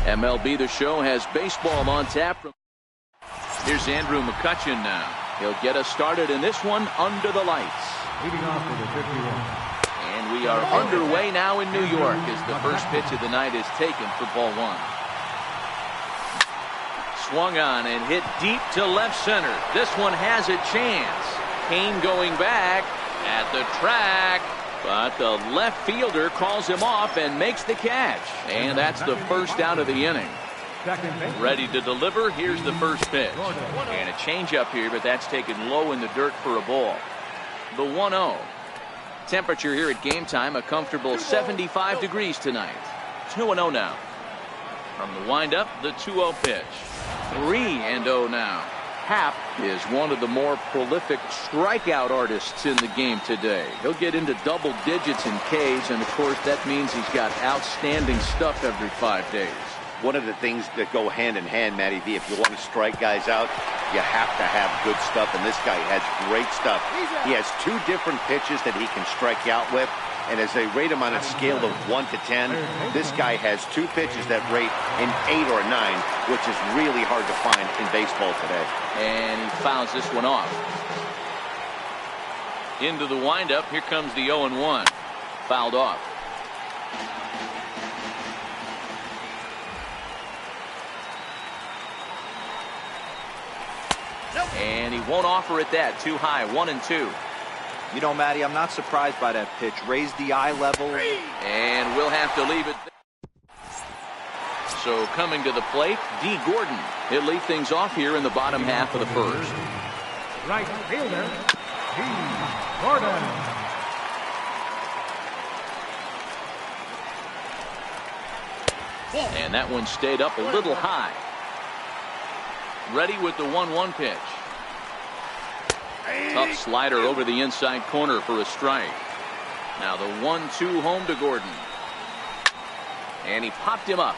MLB The Show has baseball on tap. Here's Andrew McCutcheon now. He'll get us started in this one under the lights. Leading off with a 51. And we are underway now in New York as the first pitch of the night is taken for ball one. Swung on and hit deep to left center. This one has a chance. Kane going back at the track, but the left fielder calls him off and makes the catch. And that's the first out of the inning. Ready to deliver. Here's the first pitch. And a changeup here, but that's taken low in the dirt for a ball. The 1-0. Temperature here at game time, a comfortable 75 degrees tonight. 2-0 now. From the windup, the 2-0 pitch. 3-0 now. Happ is one of the more prolific strikeout artists in the game today. He'll get into double digits in Ks, and of course that means he's got outstanding stuff every 5 days. One of the things that go hand in hand, Matty V, if you want to strike guys out, you have to have good stuff, and this guy has great stuff. He has 2 different pitches that he can strike you out with, and as they rate him on a scale of 1 to 10, this guy has 2 pitches that rate an 8 or a 9, which is really hard to find in baseball today. And he fouls this one off. Into the windup, here comes the 0-1. Fouled off. And he won't offer it that. Too high. 1-2. You know, Matty, I'm not surprised by that pitch. Raise the eye level. And we'll have to leave it there. So coming to the plate, D. Gordon. He'll lead things off here in the bottom half of the first. Right fielder, D. Gordon. And that one stayed up a little high. Ready with the 1-1 pitch. Tough slider over the inside corner for a strike. Now the 1-2 home to Gordon. And he popped him up.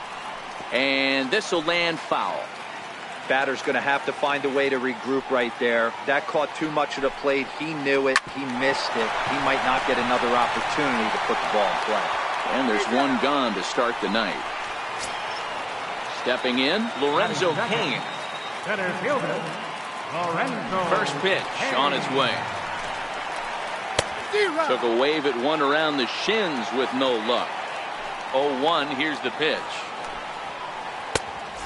And this will land foul. Batter's going to have to find a way to regroup right there. That caught too much of the plate. He knew it. He missed it. He might not get another opportunity to put the ball in play. And there's one gone to start the night. Stepping in, Lorenzo Kane. Center fielder, Lorenzo. First pitch on its way. Took a wave at one around the shins with no luck. 0-1, here's the pitch.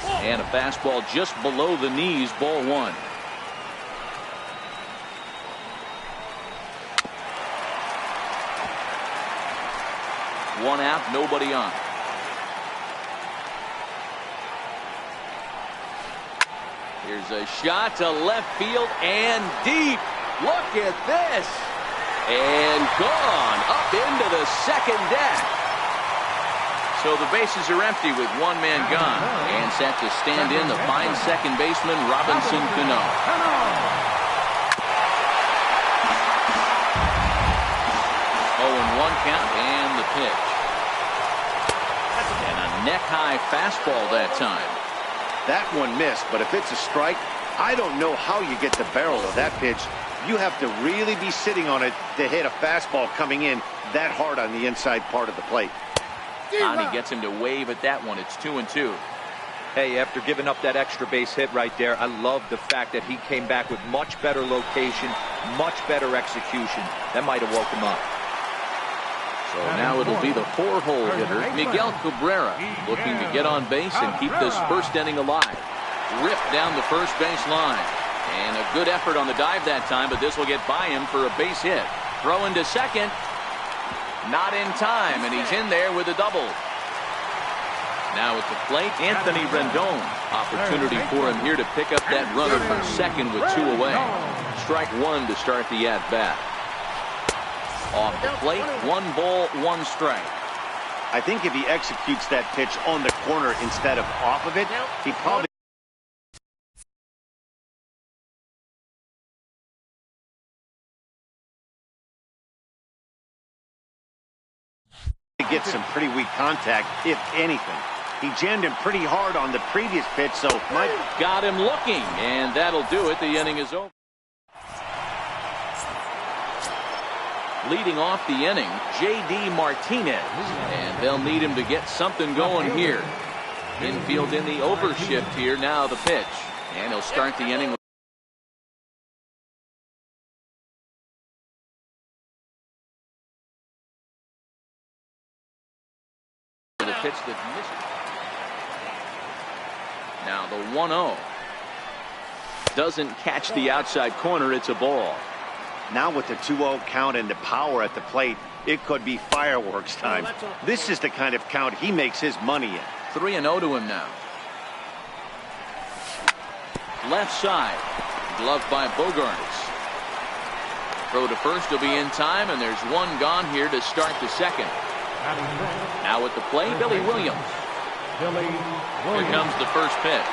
And a fastball just below the knees, ball 1. One out, nobody on. Here's a shot to left field and deep. Look at this. And gone up into the second deck. So the bases are empty with one man gone. And set to stand in the fine second baseman, Robinson Cano. 0-1 count and the pitch. And a neck-high fastball that time. That one missed, but if it's a strike, I don't know how you get the barrel of that pitch. You have to really be sitting on it to hit a fastball coming in that hard on the inside part of the plate. Connie gets him to wave at that one. It's 2-2. Hey, after giving up that extra base hit right there, I love the fact that he came back with much better location, much better execution. That might have woke him up. So now it'll be the 4-hole hitter, Miguel Cabrera, looking to get on base and keep this first inning alive. Ripped down the first base line. And a good effort on the dive that time, but this will get by him for a base hit. Throw into second. Not in time, and he's in there with a double. Now at the plate, Anthony Rendon. Opportunity for him here to pick up that runner from second with 2 away. Strike 1 to start the at-bat. Off the plate, 1 ball, 1 strike. I think if he executes that pitch on the corner instead of off of it, he probably get some pretty weak contact, if anything. He jammed him pretty hard on the previous pitch, so Mike got him looking, and that'll do it. The inning is over. Leading off the inning, J.D. Martinez, and they'll need him to get something going here. Infield in the overshift here. Now the pitch. And he'll start the inning with the pitch that missed. Now the 1-0. Doesn't catch the outside corner. It's a ball. Now with the 2-0 count and the power at the plate, it could be fireworks time. This is the kind of count he makes his money in. 3-0 to him now. Left side. Gloved by Bogarts. Throw to first will be in time, and there's one gone here to start the second. Now at the plate, Billy Williams. Here comes the first pitch.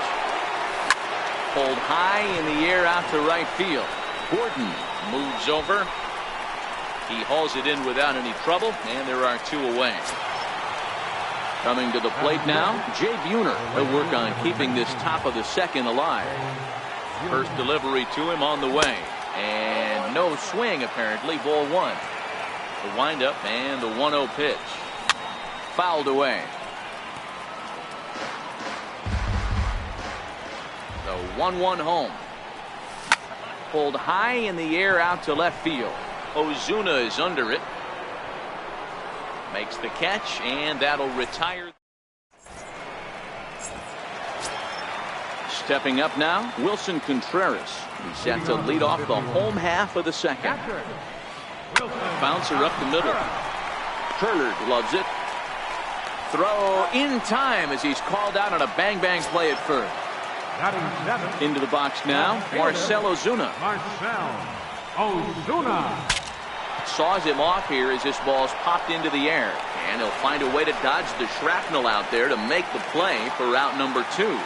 Pulled high in the air out to right field. Gordon moves over. He hauls it in without any trouble, and there are two away. Coming to the plate now, Jay Buhner. He'll work on keeping this top of the second alive. First delivery to him on the way. And no swing, apparently. Ball one. The windup and the 1-0 pitch. Fouled away. The 1-1 home. Pulled high in the air out to left field. Ozuna is under it. Makes the catch, and that'll retire. Stepping up now, Wilson Contreras. He's set to lead off the home half of the second. Bouncer up the middle. Turner loves it. Throw in time as he's called out on a bang-bang play at first. Into the box now, Marcell Ozuna. Saws him off here as this ball's popped into the air. And he'll find a way to dodge the shrapnel out there to make the play for out number 2.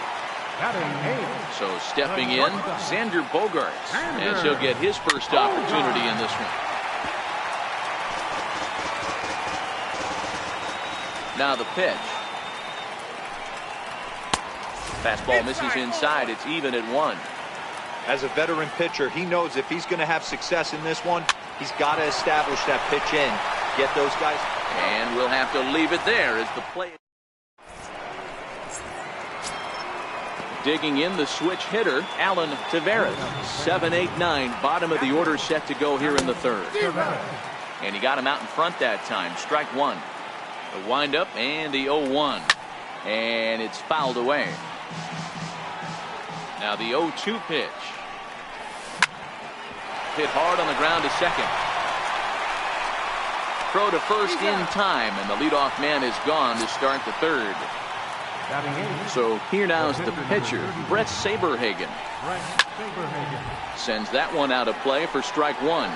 So stepping in, Xander Bogaerts, as he'll get his first opportunity in this one. Now the pitch. Fastball misses inside. It's even at 1. As a veteran pitcher, he knows if he's going to have success in this one, he's got to establish that pitch in. Get those guys. And we'll have to leave it there as the play. Digging in the switch hitter, Alan Taveras. 7-8-9, bottom of the order set to go here in the third. And he got him out in front that time. Strike one. The windup and the 0-1. And it's fouled away. Now the 0-2 pitch. Hit hard on the ground to second. Throw to first in time, and the leadoff man is gone to start the third. So here now is the pitcher, Brett Saberhagen. Sends that one out of play for strike one.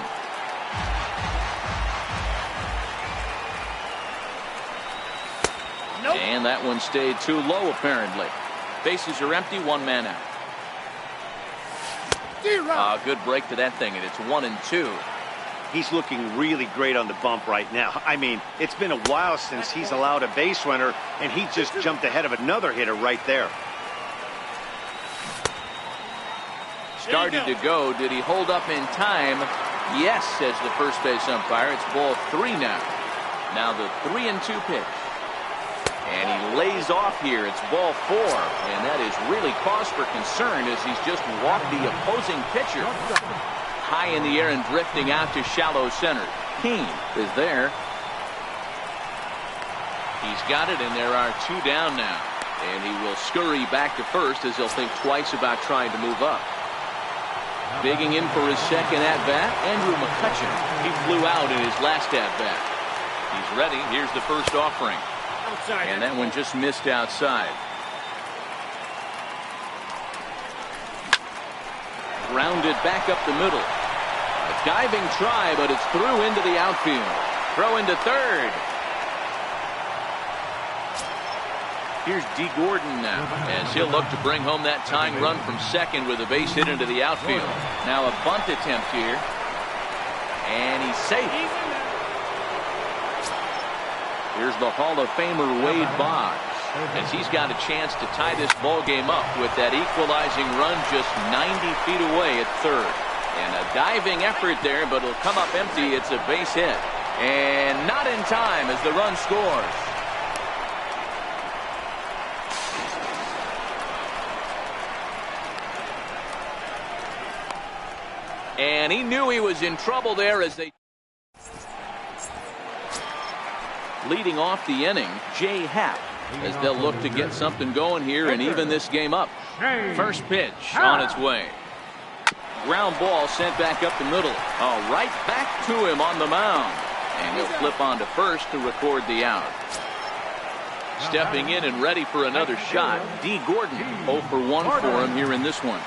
And that one stayed too low, apparently. Bases are empty, one man out. Good break to that thing, and it's 1-2. He's looking really great on the bump right now. I mean, it's been a while since he's allowed a base runner, and he just jumped ahead of another hitter right there. Started to go. Did he hold up in time? Yes, says the first base umpire. It's ball 3 now. Now the 3-2 pitch. And he lays off here. It's ball 4. And that is really cause for concern as he's just walked the opposing pitcher. High in the air and drifting out to shallow center. King is there. He's got it, and there are 2 down now. And he will scurry back to first as he'll think twice about trying to move up. Digging in for his second at-bat, Andrew McCutchen. He flew out in his last at-bat. He's ready. Here's the first offering. And that one just missed outside. Grounded back up the middle. A diving try, but it's through into the outfield. Throw into third. Here's D. Gordon now, as he'll look to bring home that tying run from second with a base hit into the outfield. Now a bunt attempt here. And he's safe. Here's the Hall of Famer Wade Boggs, as he's got a chance to tie this ball game up with that equalizing run just 90 feet away at third. And a diving effort there, but it'll come up empty. It's a base hit. And not in time as the run scores. And he knew he was in trouble there as they... Leading off the inning, Jay Happ, as they'll look to get something going here and even this game up. First pitch on its way. Ground ball sent back up the middle. Right back to him on the mound. And he'll flip on to first to record the out. Stepping in and ready for another shot, D. Gordon. 0 for 1 for him here in this one.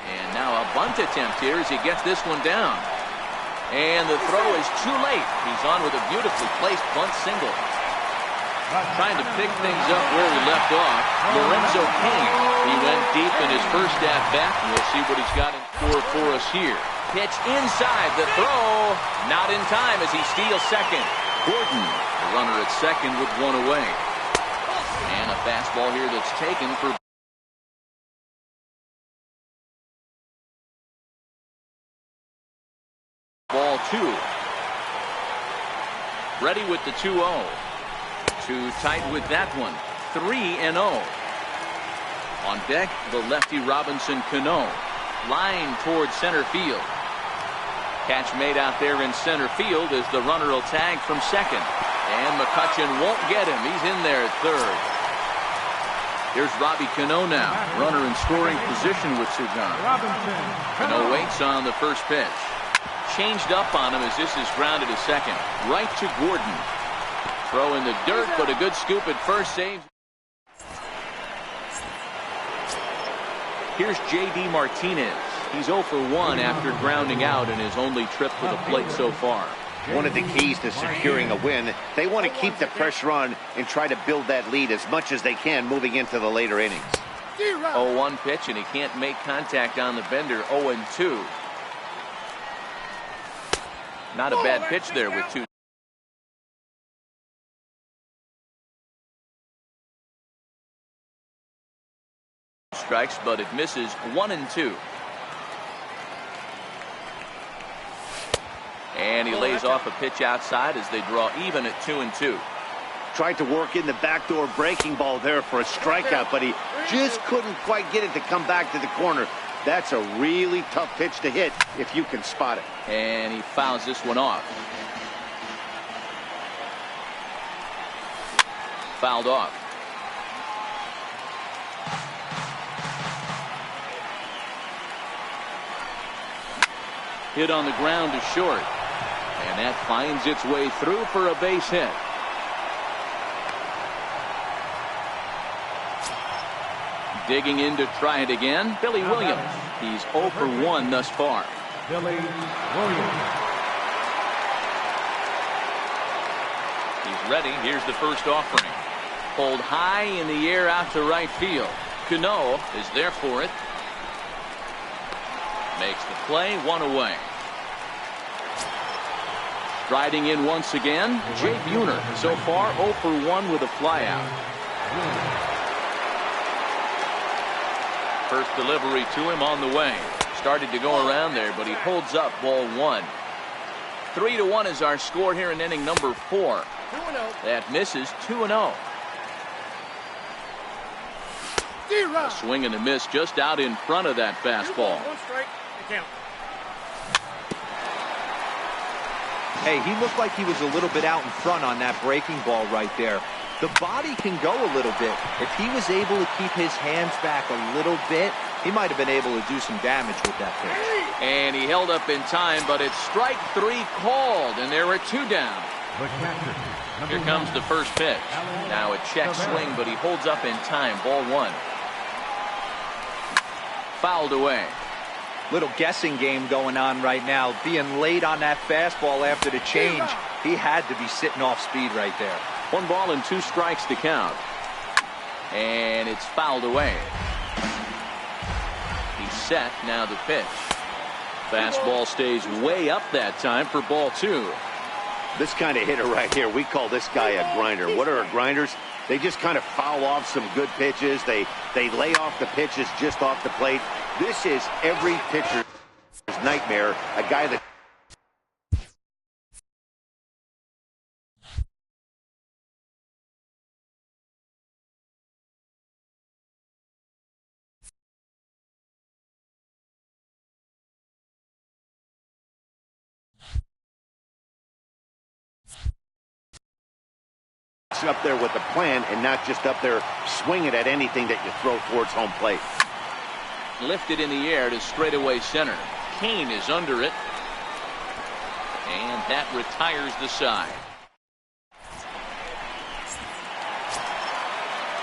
And now a bunt attempt here as he gets this one down. And the throw is too late. He's on with a beautifully placed bunt single. Trying to pick things up where he left off, Lorenzo Cain. He went deep in his first at-bat. We'll see what he's got in store for us here. Pitch inside, the throw. Not in time as he steals second. Gordon, the runner at second with one away. And a fastball here that's taken for ball 2. Ready with the 2-0. Too tight with that one. 3-0. On deck, the lefty Robinson Cano. Line towards center field. Catch made out there in center field as the runner will tag from second. And McCutchen won't get him. He's in there at third. Here's Robbie Cano now. Runner in scoring position with Sugan. Cano waits on the first pitch. Changed up on him as this is grounded to second. Right to Gordon. Throw in the dirt, but a good scoop at first saves. Here's J.D. Martinez. He's 0 for 1 after grounding out in his only trip to the plate so far. One of the keys to securing a win, they want to keep the pressure on and try to build that lead as much as they can moving into the later innings. 0-1 pitch, and he can't make contact on the bender. 0-2. Not a bad pitch there with 2 strikes, but it misses. 1-2. And he lays off a pitch outside as they draw even at 2-2. Tried to work in the backdoor breaking ball there for a strikeout, but he just couldn't quite get it to come back to the corner. That's a really tough pitch to hit if you can spot it. And he fouls this one off. Fouled off. Hit on the ground to short. And that finds its way through for a base hit. Digging in to try it again, Billy Williams. He's 0 for 1 thus far. Billy Williams. He's ready. Here's the first offering. Pulled high in the air out to right field. Cano is there for it. Makes the play, 1 away. Striding in once again, Jay Buhner. So far 0 for 1 with a flyout. First delivery to him on the way. Started to go around there, but he holds up. Ball 1. 3-1 is our score here in inning number 4. That misses. 2-0. A swing and a miss just out in front of that fastball. Hey, he looked like he was a little bit out in front on that breaking ball right there. The body can go a little bit. If he was able to keep his hands back a little bit, he might have been able to do some damage with that pitch. And he held up in time, but it's strike 3 called, and there are 2 down. Here comes the first pitch. Now a check swing, but he holds up in time. Ball 1. Fouled away. Little guessing game going on right now. Being late on that fastball after the change, he had to be sitting off speed right there. 1 ball and 2 strikes to count. And it's fouled away. He's set. Now the pitch. Fastball stays way up that time for ball 2. This kind of hitter right here, we call this guy a grinder. What are grinders? They just kind of foul off some good pitches. They lay off the pitches just off the plate. This is every pitcher's nightmare. A guy that gets up there with a plan and not just up there swinging at anything that you throw towards home plate. Lifted in the air to straightaway center. Kane is under it. And that retires the side.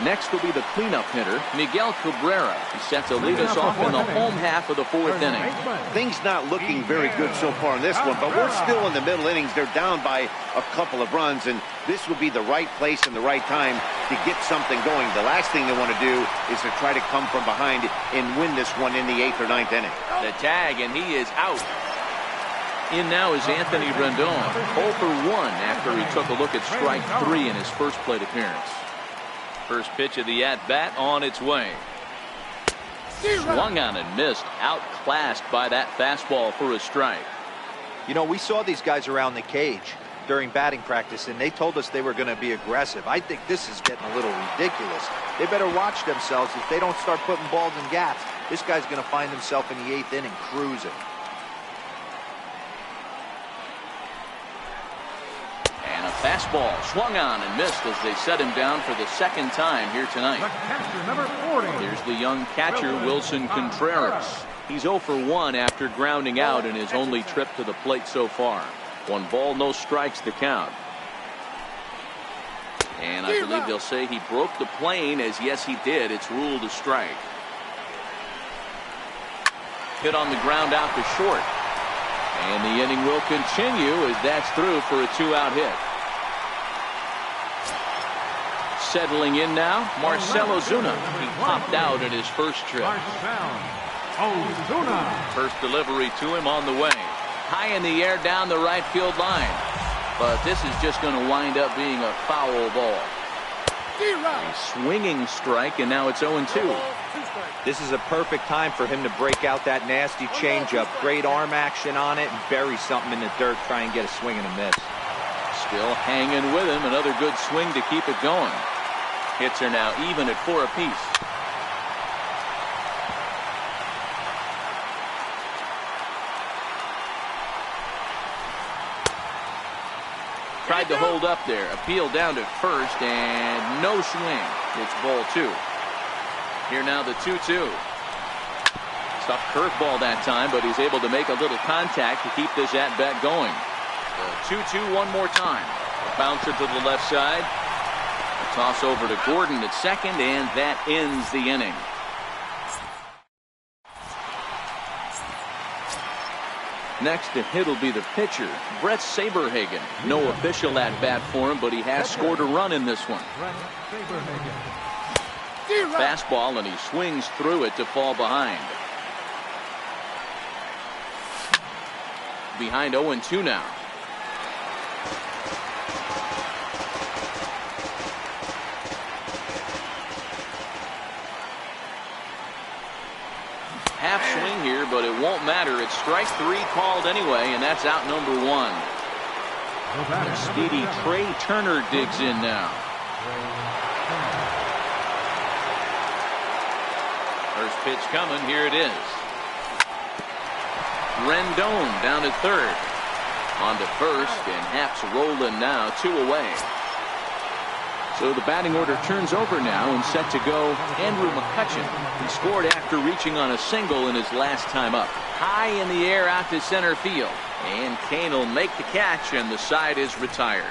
Next will be the cleanup hitter, Miguel Cabrera. He set to lead us off in the home half of the fourth inning. Things not looking very good so far in this one, but we're still in the middle innings. They're down by a couple of runs, and this would be the right place and the right time to get something going. The last thing they want to do is to try to come from behind and win this one in the 8th or 9th inning. The tag, and he is out. In now is Anthony Rendon, 0 for 1 after he took a look at strike 3 in his first plate appearance. First pitch of the at-bat on its way. Swung on and missed. Outclassed by that fastball for a strike. You know, we saw these guys around the cage during batting practice, and they told us they were going to be aggressive. I think this is getting a little ridiculous. They better watch themselves. If they don't start putting balls in gaps, this guy's going to find himself in the 8th inning cruising. And a fastball swung on and missed as they set him down for the second time here tonight. Number 40. Here's the young catcher, Wilson Contreras. He's 0 for 1 after grounding out in his only trip to the plate so far. 1 ball, no strikes to count. And I believe they'll say he broke the plane, as yes he did. It's ruled a strike. Hit on the ground out to short. And the inning will continue as that's through for a 2-out hit. Settling in now, Marcell Ozuna. He popped out in his first trip. First delivery to him on the way. High in the air down the right field line. But this is just going to wind up being a foul ball. A swinging strike, and now it's 0-2. This is a perfect time for him to break out that nasty changeup. Great arm action on it and bury something in the dirt. Try and get a swing and a miss. Still hanging with him. Another good swing to keep it going. Hits are now even at 4 apiece. Tried to hold up there. Appeal down to first and no swing. It's ball 2. Here now the 2-2. Tough curveball that time, but he's able to make a little contact to keep this at-bat going. The 2-2 one more time. A bouncer to the left side. A toss over to Gordon at second, and that ends the inning. Next to hit will be the pitcher, Brett Saberhagen. No official at-bat for him, but he has scored a run in this one. Fastball, and he swings through it to fall behind. Behind 0-2 now. Half swing here, but it won't matter. It's strike 3 called anyway, and that's out number 1. The speedy Trey Turner digs in now. First pitch coming. Here it is. Rendon down at third. On to first, and Happ's rolling now. 2 away. So the batting order turns over now, and set to go Andrew McCutchen. He scored after reaching on a single in his last time up. High in the air out to center field. And Kane will make the catch, and the side is retired.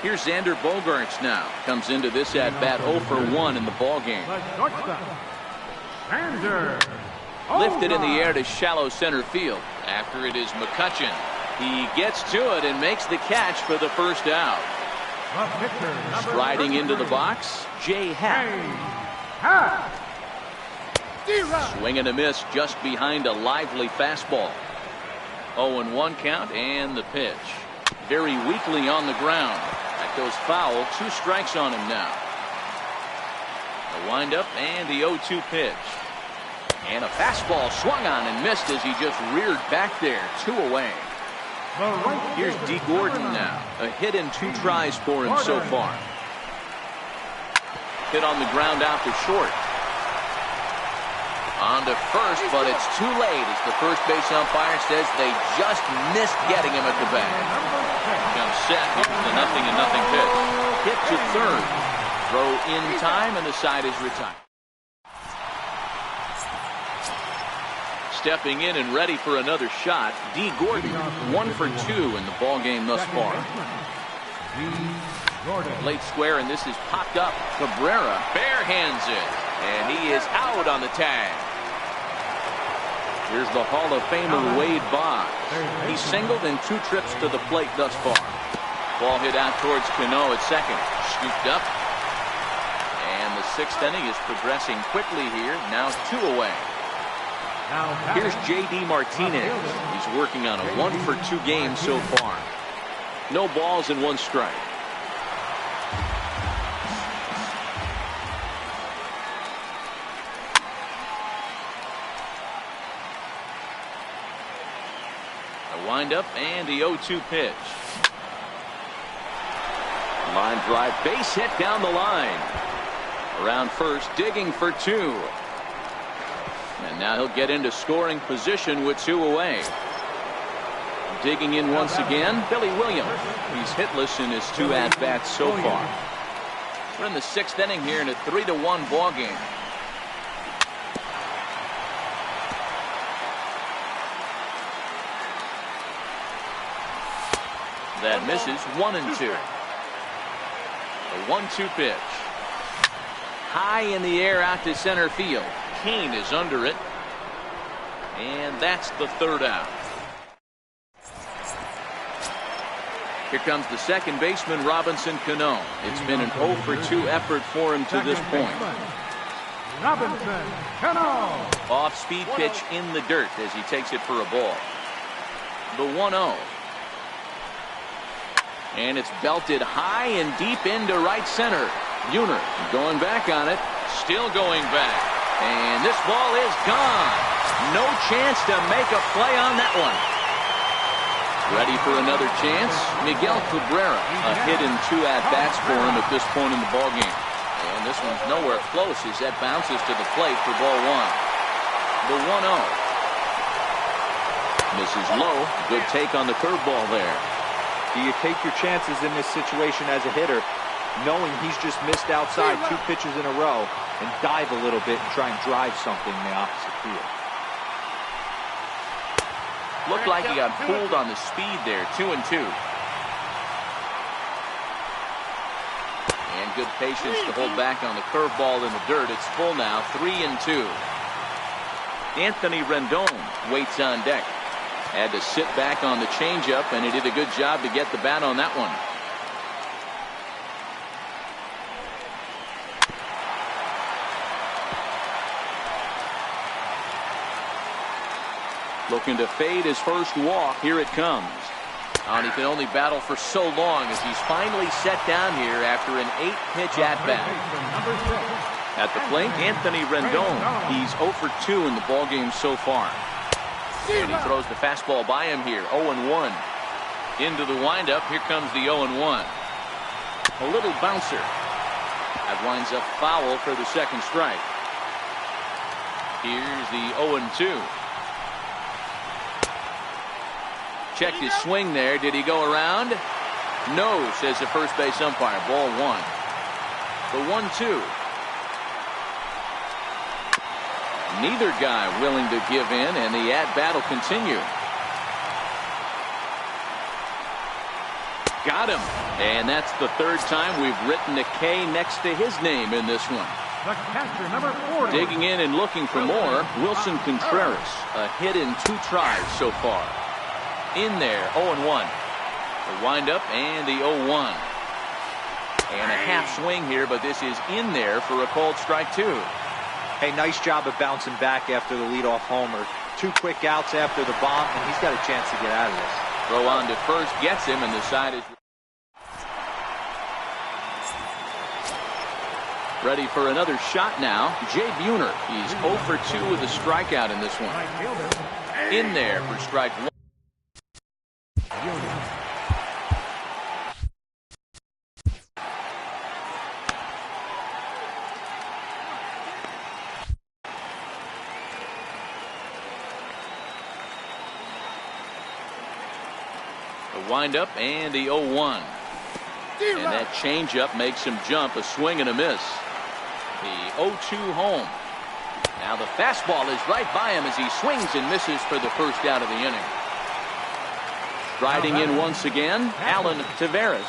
Here's Xander Bogaerts now. Comes into this at-bat 0 for 1 in the ballgame. Lifted in the air to shallow center field. After it is McCutchen. He gets to it and makes the catch for the first out. Striding into the box, Jay Happ. Swing and a miss just behind a lively fastball. 0-1 count, and the pitch. Very weakly on the ground. That goes foul. 2 strikes on him now. The windup and the 0-2 pitch. And a fastball swung on and missed as he just reared back there. 2 away. Here's D. Gordon now. A hit and 2 tries for him so far. Hit on the ground out to short. On to first, but it's too late as the first base umpire says they just missed getting him at the bat. Comes set. Here's the 0-0 pitch. Hit to third. Throw in time, and the side is retired. Stepping in and ready for another shot, D. Gordon, 1 for 2 in the ball game thus far. Late square, and this is popped up. Cabrera barehands it, and he is out on the tag. Here's the Hall of Famer Wade Boggs. He's singled in 2 trips to the plate thus far. Ball hit out towards Cano at second. Scooped up. And the 6th inning is progressing quickly here. Now 2 away. Here's J.D. Martinez. He's working on a 1 for 2 game so far. No balls and 1 strike. A windup and the 0-2 pitch. Line drive, base hit down the line. Around first, digging for 2. And now he'll get into scoring position with 2 away. Digging in once again, Billy Williams. He's hitless in his 2 at-bats so far. We're in the 6th inning here in a 3-1 ball game. That misses. 1-2. A 1-2 pitch. High in the air out to center field. Kane is under it. And that's the 3rd out. Here comes the second baseman, Robinson Cano. It's been an 0 for 2 effort for him to this point. Robinson Cano. Off-speed pitch in the dirt as he takes it for a ball. The 1-0. And it's belted high and deep into right center. Buhner going back on it. Still going back. And this ball is gone. No chance to make a play on that one. Ready for another chance? Miguel Cabrera. A hit in 2 at-bats for him at this point in the ballgame. And this one's nowhere close as that bounces to the plate for ball 1. The 1-0. Misses low. Good take on the curveball there. Do you take your chances in this situation as a hitter, knowing he's just missed outside 2 pitches in a row, and dive a little bit and try and drive something in the opposite field? Looked like he got pulled on the speed there. 2-2. And good patience to hold back on the curveball in the dirt. It's full now. 3-2. Anthony Rendon waits on deck. Had to sit back on the changeup, and he did a good job to get the bat on that one. Looking to fade his first walk. Here it comes. And he can only battle for so long as he's finally set down here after an 8-pitch at-bat. At the plate, Anthony Rendon. He's 0 for 2 in the ballgame so far. And he throws the fastball by him here. 0-1. Into the windup. Here comes the 0-1. A little bouncer. That winds up foul for the 2nd strike. Here's the 0-2. Checked his swing there. Did he go around? No, says the first base umpire. Ball 1. The 1-2. Neither guy willing to give in, and the at-bat will continue. Got him. And that's the 3rd time we've written a K next to his name in this one. The catcher, number 40. Digging in and looking for more, Wilson Contreras. A hit in 2 tries so far. In there, 0-1. The windup and the 0-1. And a half swing here, but this is in there for a called strike 2. Hey, nice job of bouncing back after the leadoff homer. 2 quick outs after the bomb, and he's got a chance to get out of this. Throw on to first, gets him, and the side is ready for another shot now. Jay Buhner. He's 0 for 2 with a strikeout in this one. In there for strike 1. The windup and the 0-1. And that changeup makes him jump. A swing and a miss. The 0-2 home. Now the fastball is right by him as he swings and misses for the first out of the inning. Riding in once again, Alan Taveras.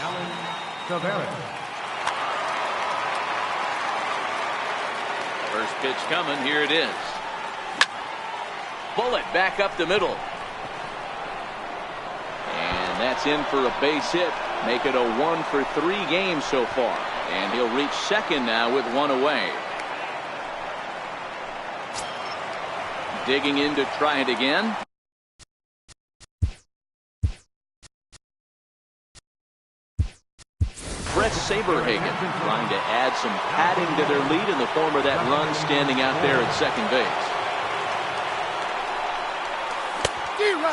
First pitch coming. Here it is. Bullet back up the middle. And that's in for a base hit. Make it a 1-for-3 game so far. And he'll reach second now with one away. Digging in to try it again. Brett Saberhagen trying to add some padding to their lead in the form of that run standing out there at second base.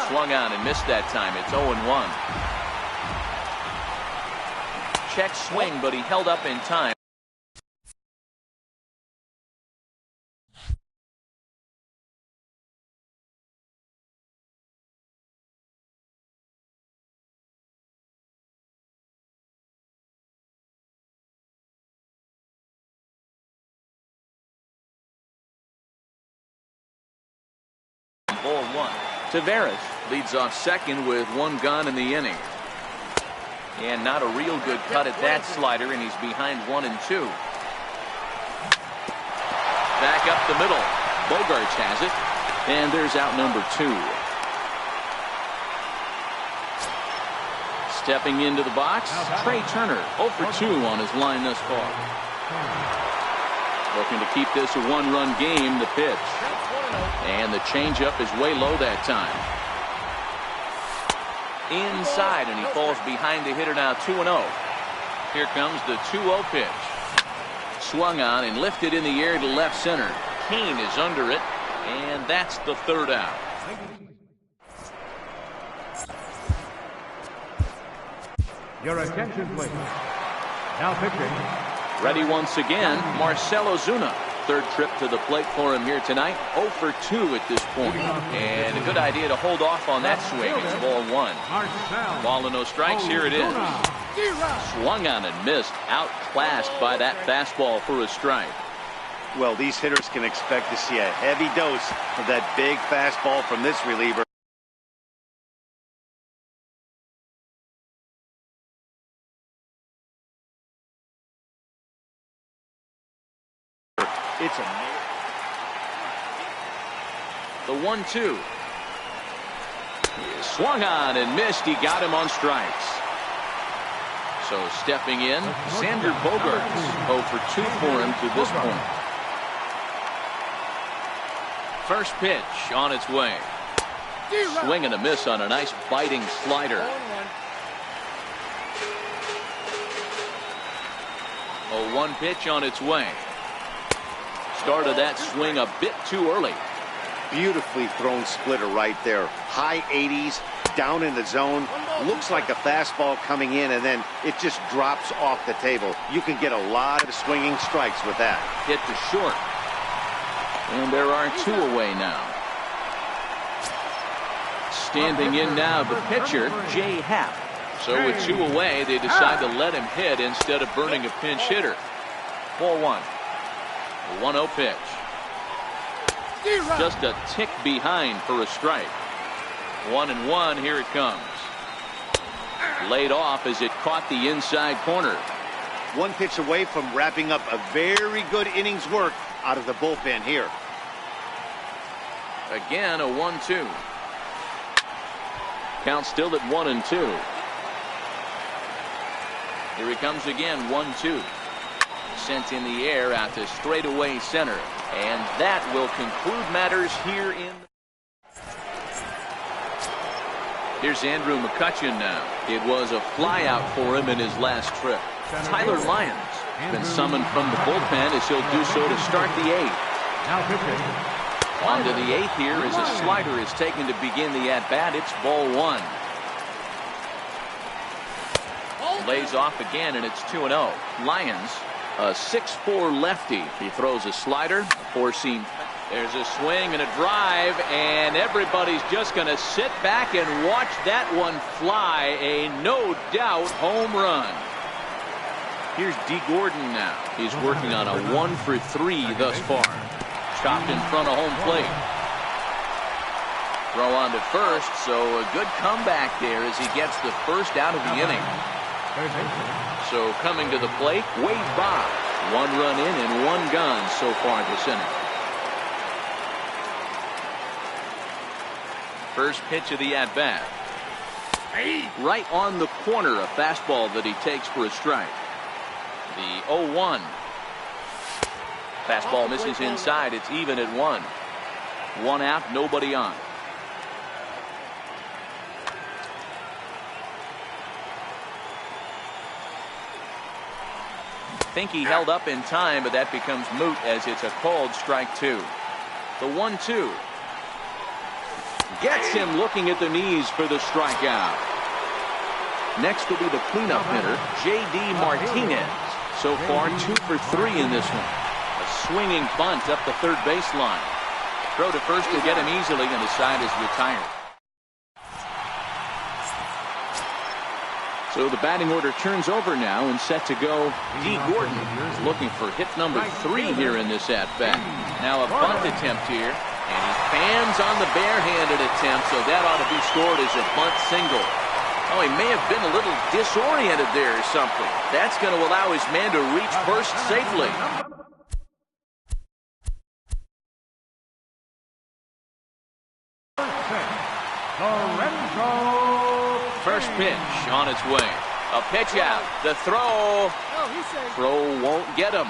Swung on and missed that time. It's 0-1. Check swing, but he held up in time. Ball one. Taveras leads off second with one gone in the inning. And not a real good cut at that slider, and he's behind 1-2. Back up the middle. Bogarts has it. And there's out number 2. Stepping into the box, Trey Turner, 0 for 2 on his line thus far. Looking to keep this a one-run game, the pitch. And the changeup is way low that time. Inside, and he falls behind the hitter now, 2-0. Here comes the 2-0 pitch. Swung on and lifted in the air to left center. Kane is under it, and that's the third out. Your attention, please. Now pitching. Ready once again, Marcell Ozuna. Third trip to the plate for him here tonight. 0 for 2 at this point. And a good idea to hold off on that swing. It's ball 1. Ball and no strikes. Here it is. Swung on and missed. Outclassed by that fastball for a strike. Well, these hitters can expect to see a heavy dose of that big fastball from this reliever. It's a the 1-2. Swung on and missed. He got him on strikes. So stepping in, Xander Bogaerts. 0 for 2 for him to this point. First pitch on its way. Swing and a miss on a nice biting slider. 0-1 pitch on its way. Started that swing a bit too early. Beautifully thrown splitter right there. High 80s, down in the zone. Looks like a fastball coming in, and then it just drops off the table. You can get a lot of swinging strikes with that. Hit to short. And there are 2 away now. Standing in now, the pitcher, Jay Happ. So with 2 away, they decide to let him hit instead of burning a pinch hitter. Ball 1. A 1-0 pitch. Just a tick behind for a strike. 1-1. Here it comes. Laid off as it caught the inside corner. One pitch away from wrapping up a very good innings work out of the bullpen here. Again, a 1-2. Count still at 1-2. Here he comes again, 1-2. Sent in the air out to straightaway center. And that will conclude matters here in. Here's Andrew McCutchen now. It was a flyout for him in his last trip. Tyler Lyons been summoned from the bullpen as he'll do so to start the 8th. Now pitching. On to the 8th here as a slider is taken to begin the at-bat. It's ball 1. Lays off again, and it's 2-0. Lyons, a 6'4" lefty. He throws a slider, a four-seam There's a swing and a drive, and everybody's just going to sit back and watch that one fly. A no-doubt home run. Here's D. Gordon now. He's working on a 1-for-3 thus far. Chopped in front of home plate. Throw on to first, so a good comeback there as he gets the first out of the inning. So coming to the plate, Wade Boggs. 1 run in and 1 gun so far this inning. First pitch of the at-bat. Right on the corner, a fastball that he takes for a strike. The 0-1. Fastball misses inside. It's even at 1. 1 out, nobody on. Think he held up in time, but that becomes moot as it's a called strike 2. The 1-2. Gets him looking at the knees for the strikeout. Next will be the cleanup hitter, J.D. Martinez. So far, 2 for 3 in this one. A swinging bunt up the third baseline. Throw to first to get him easily, and the side is retired. So the batting order turns over now and set to go. D. Gordon is looking for hit number 3 here in this at-bat. Now a bunt attempt here, and he fans on the barehanded attempt, so that ought to be scored as a bunt single. Oh, he may have been a little disoriented there or something. That's going to allow his man to reach first safely. First pitch on its way. A pitch out. The throw. Throw won't get him.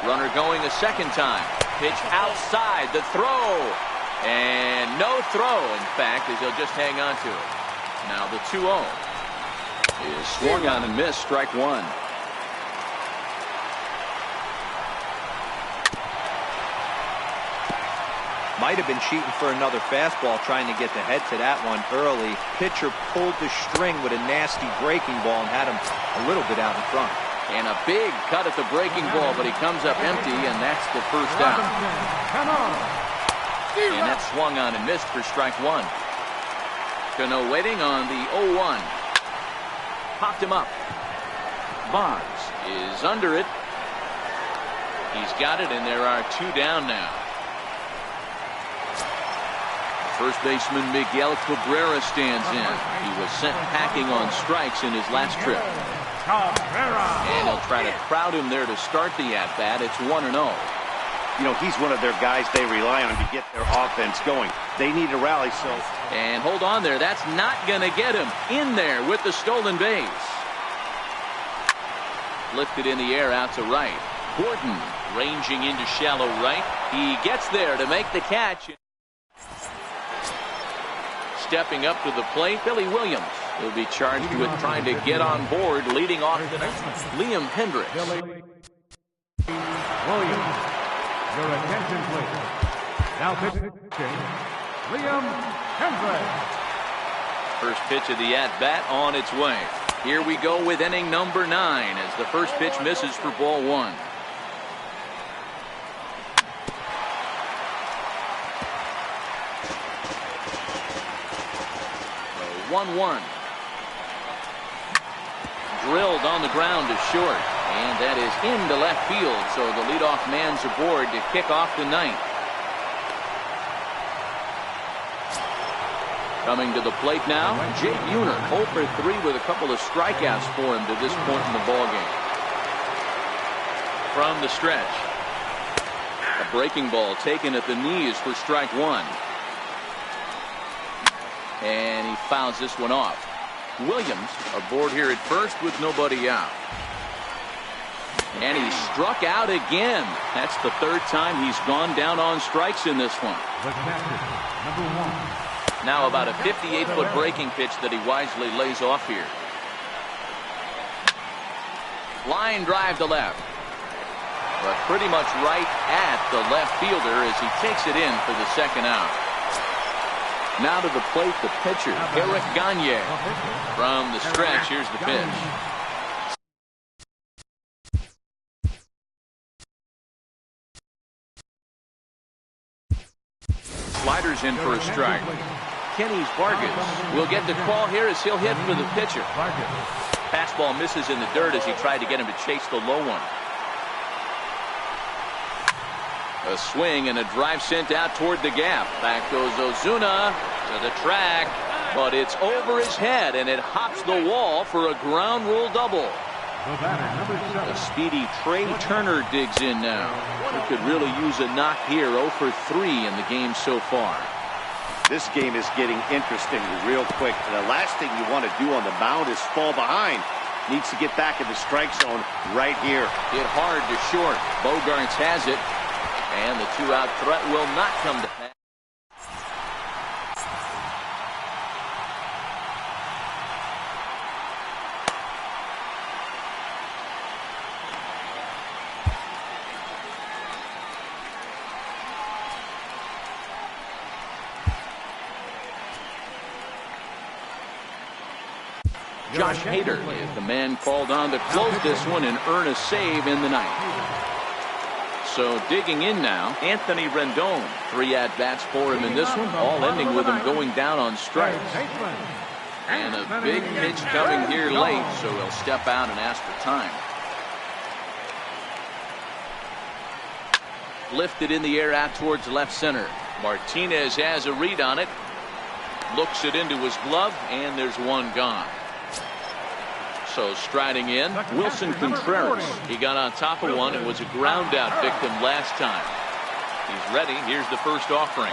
Runner going a second time. Pitch outside. The throw. And no throw, in fact, as he'll just hang on to it. Now the 2-0 is swung on and missed. Strike 1. Might have been cheating for another fastball, trying to get the head to that one early. Pitcher pulled the string with a nasty breaking ball and had him a little bit out in front. And a big cut at the breaking ball, but he comes up empty, and that's the first out. And that's swung on and missed for strike 1. Cano waiting on the 0-1. Popped him up. Boggs is under it. He's got it, and there are 2 down now. First baseman Miguel Cabrera stands in. He was sent packing on strikes in his last trip. And he'll try to crowd him there to start the at-bat. It's 1-0. You know, he's one of their guys they rely on to get their offense going. They need a rally, so. And hold on there. That's not going to get him. In there with the stolen base. Lifted in the air out to right. Gordon ranging into shallow right. He gets there to make the catch. Stepping up to the plate, Billy Williams will be charged with trying to get on board, leading off tonight. Liam Hendricks. Billy Williams, your attention please. Now pitching, Liam Hendricks. First pitch of the at-bat on its way. Here we go with inning number 9 as the first pitch misses for ball 1. 1-1. Drilled on the ground to short, and that is into left field, so the leadoff man's aboard to kick off the 9th. Coming to the plate now, Jake Buhner, 0 for 3 with a couple of strikeouts for him to this point in the ballgame. From the stretch, a breaking ball taken at the knees for strike 1. And he fouls this one off. Williams aboard here at first with nobody out. And he struck out again. That's the 3rd time he's gone down on strikes in this one. Number 1. Now about a 58-foot breaking pitch that he wisely lays off here. Line drive to left. But pretty much right at the left fielder as he takes it in for the 2nd out. Now to the plate, the pitcher, Eric Gagne. From the stretch, here's the pitch. Sliders in for a strike. Kenny Vargas will get the call here as he'll hit for the pitcher. Fastball misses in the dirt as he tried to get him to chase the low one. A swing and a drive sent out toward the gap. Back goes Ozuna to the track, but it's over his head and it hops the wall for a ground rule double. A speedy Trey Turner digs in now. He could really use a knock here. 0 for 3 in the game so far. This game is getting interesting real quick. The last thing you want to do on the mound is fall behind. Needs to get back in the strike zone right here. Hit hard to short. Bogarts has it. And the two-out threat will not come to pass. Josh Hader is the man called on to close this one and earn a save in the ninth. So digging in now, Anthony Rendon. 3 at-bats for him in this one, all ending with him going down on strikes. And a big pitch coming here late, so he'll step out and ask for time. Lifted in the air out towards left center. Martinez has a read on it. Looks it into his glove, and there's one gone. So striding in, Wilson Contreras. He got on top of one and was a ground out victim last time. He's ready. Here's the first offering.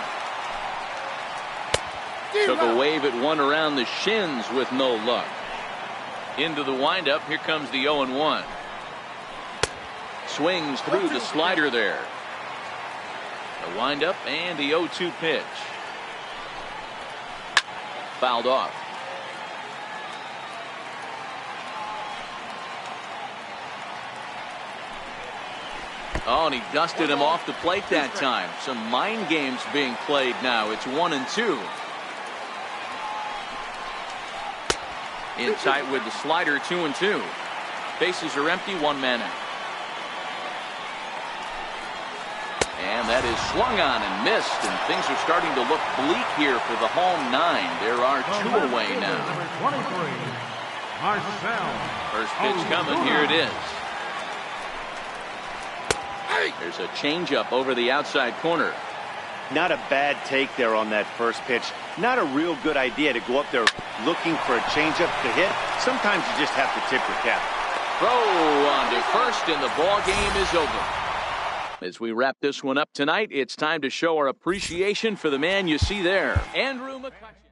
Took a wave at one around the shins with no luck. Into the windup. Here comes the 0-1. Swings through the slider there. The windup and the 0-2 pitch. Fouled off. Oh, and he dusted him off the plate that time. Some mind games being played now. It's 1-2. In tight with the slider, 2-2. Bases are empty, 1 man out. And that is swung on and missed, and things are starting to look bleak here for the home 9. There are 2 away now. First pitch coming. Here it is. There's a changeup over the outside corner. Not a bad take there on that first pitch. Not a real good idea to go up there looking for a changeup to hit. Sometimes you just have to tip your cap. Throw on to first, and the ball game is over. As we wrap this one up tonight, it's time to show our appreciation for the man you see there, Andrew McCutcheon.